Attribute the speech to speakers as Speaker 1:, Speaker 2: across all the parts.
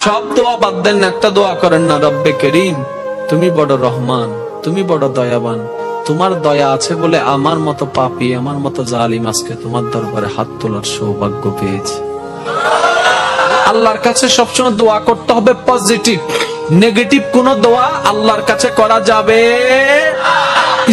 Speaker 1: সব দোয়া বাদ দেন, একটা দোয়া করেন না, রব্বে করিম তুমি বড় রহমান, তুমি বড় দয়াবান, তোমার দয়া আছে বলে আমার মতো পাপী, আমার মতো জালিম আজকে তোমার দরবারে হাত তোলার সৌভাগ্য পেয়েছে। আল্লাহর কাছে সবসময় দোয়া করতে হবে পজিটিভ, নেগেটিভ কোন দোয়া আল্লাহর কাছে করা যাবে।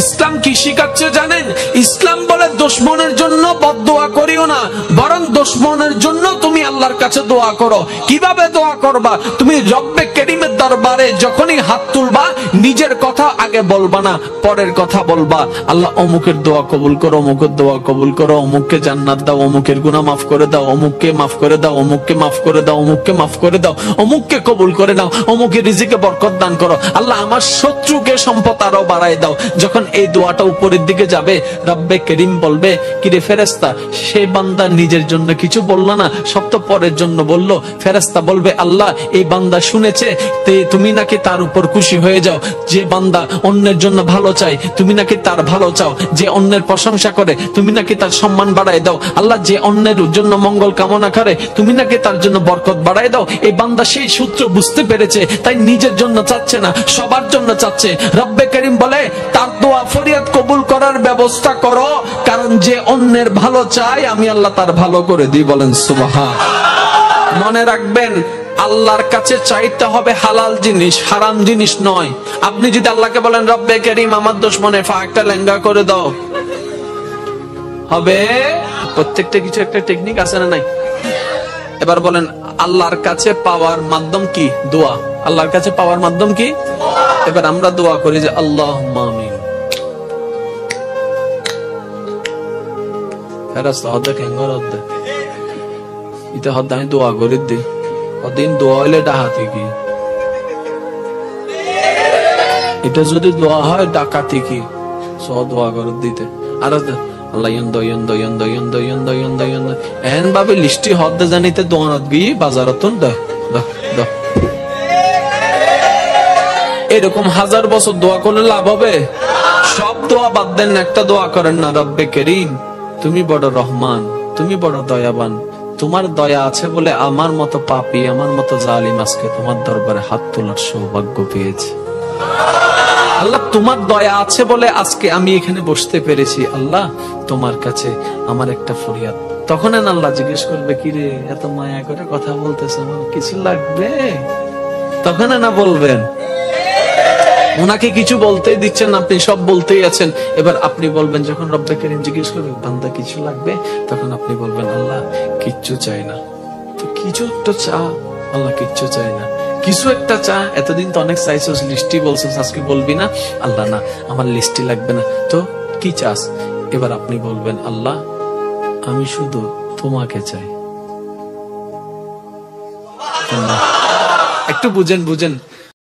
Speaker 1: ইসলাম কি শিখাচ্ছে জানেন? ইসলাম বলে দুশমনের জন্য বদদোয়া করিও না, বরং দুশমনের জন্য তুমি আল্লাহর কাছে দোয়া করো। কিভাবে দোয়া করবা? তুমি রব্বে করিমের দরবারে যখনই হাত তুলবা, নিজের কথা আগে বলবা না, পরের কথা বলবা। আল্লাহ অমুকের দোয়া কবুল করো, অমুকের দোয়া কবুল করো, অমুককে জান্নাত দাও, অমুকের গুনাহ মাফ করে দাও, অমুককে মাফ করে দাও, অমুককে মাফ করে দাও, অমুককে মাফ করে দাও, অমুককে কবুল করে নাও, অমুকের রিজিকে বরকত দান করো। আল্লাহ আমার শত্রুকে সম্পদ আরো বাড়ায় দাও। যখন এই দোয়াটা উপরের দিকে যাবে, রব্বে করিম বলবে, কিরে ফেরেশতা, সেই বান্দা নিজের জন্য কিছু বললো না, সব তো পরের জন্য বললো। ফেরেশতা বলবে, আল্লাহ এই বান্দা শুনেছে, তুমি নাকি তার উপর খুশি হয়ে যাও। যে বান্দা অন্যের জন্য ভালো চায়, তুমি নাকি তার ভালো চাও। যে অন্যের প্রশংসা করে, তুমি নাকি তার সম্মান বাড়ায় দাও। আল্লাহ যে অন্যের জন্য মঙ্গল কামনা করে, তুমি নাকি তার জন্য বরকত বাড়ায় দাও। এই বান্দা সেই সূত্র বুঝতে পেরেছে, তাই নিজের জন্য চাচ্ছে না, সবার জন্য চাচ্ছে। রব্বে করিম বলে, তার দোয়া ফরিয়াদ কবুল করার ব্যবস্থা করো, কারণ যে অন্যের ভালো চায় আমি আল্লাহ তার ভালো করে দিই। বলেন সুবহান। মনে রাখবেন, আল্লাহর কাছে চাইতে হবে হালাল জিনিস, হারাম জিনিস নয়। আপনি যদি আল্লাহকে বলেন, রব্বে করিম আমার দুশমনের একটা লেঙ্গা করে দাও, হবে? প্রত্যেকটা কিছু একটা টেকনিক আছে না নাই? এবার বলেন, আল্লাহর কাছে পাওয়ার মাধ্যম কি? দোয়া। আল্লাহর কাছে পাওয়ার মাধ্যম কি? এবার আমরা দোয়া করি যে আল্লাহুম্মা আমিন। ফেরেশতা হদ্দে কেঙ্গর হদ্দে ইতে হদ্দে আমি দোয়া করি দি দিন দোয়া হইলে ডাকাতি কি? এটা যদি দোয়া হয় ডাকাতি কি? সব দোয়া করে দিতে। আর আল্লাহ ইয়ন্দ ইয়ন্দ ইয়ন্দ ইয়ন্দ ইয়ন্দ ইয়ন্দ ইয়ন্দ এন ভাবে লিস্টি হদ্দে জানিতে দোয়ানত গিয়ে বাজারতন দ দ দ। এরকম 1000 বছর দোয়া করলে লাভ হবে? সব দোয়া বাদ দেন, একটা দোয়া করেন না, রব্বে করিম তুমি বড় রহমান, তুমি বড় দয়াবান, তোমার দয়া আছে বলে আমার মতো পাপী, আমার মতো জালিম আজকে তোমার দরবারে হাত তোলার সৌভাগ্য পেয়েছে। আল্লাহ তোমার দয়া আছে বলে আজকে আমি এখানে বসতে পেরেছি। আল্লাহ তোমার কাছে আমার একটা ফরিয়াদ। তখন আল্লাহ জিজ্ঞেস করবে, কিরে এত মায়া করে কথা বলতেছ, আমার কিছু লাগবে? তখন না বলবেন, ওনাকে কিছু বলতেই দিচ্ছেন, আপনি সব বলতেই আছেন। এবার আপনি বলবেন, যখন রব্বে করিম জিজ্ঞেস করবে বান্দা কিছু লাগবে, তখন আপনি বলবেন, আল্লাহ কিচ্ছু চাই না। তো কিছু একটা চা। আল্লাহ কিচ্ছু চাই না, কিছু একটা চা। এতদিন তো অনেক চাইছিস, লিস্টি বলছিস, আজকে বলবি না? আল্লাহ না, আমার লিস্টি লাগবে না, তো কি চাস? এবার আপনি বলবেন, আল্লাহ আমি শুধু তোমাকে চাই। একটু বুঝেন বুঝেন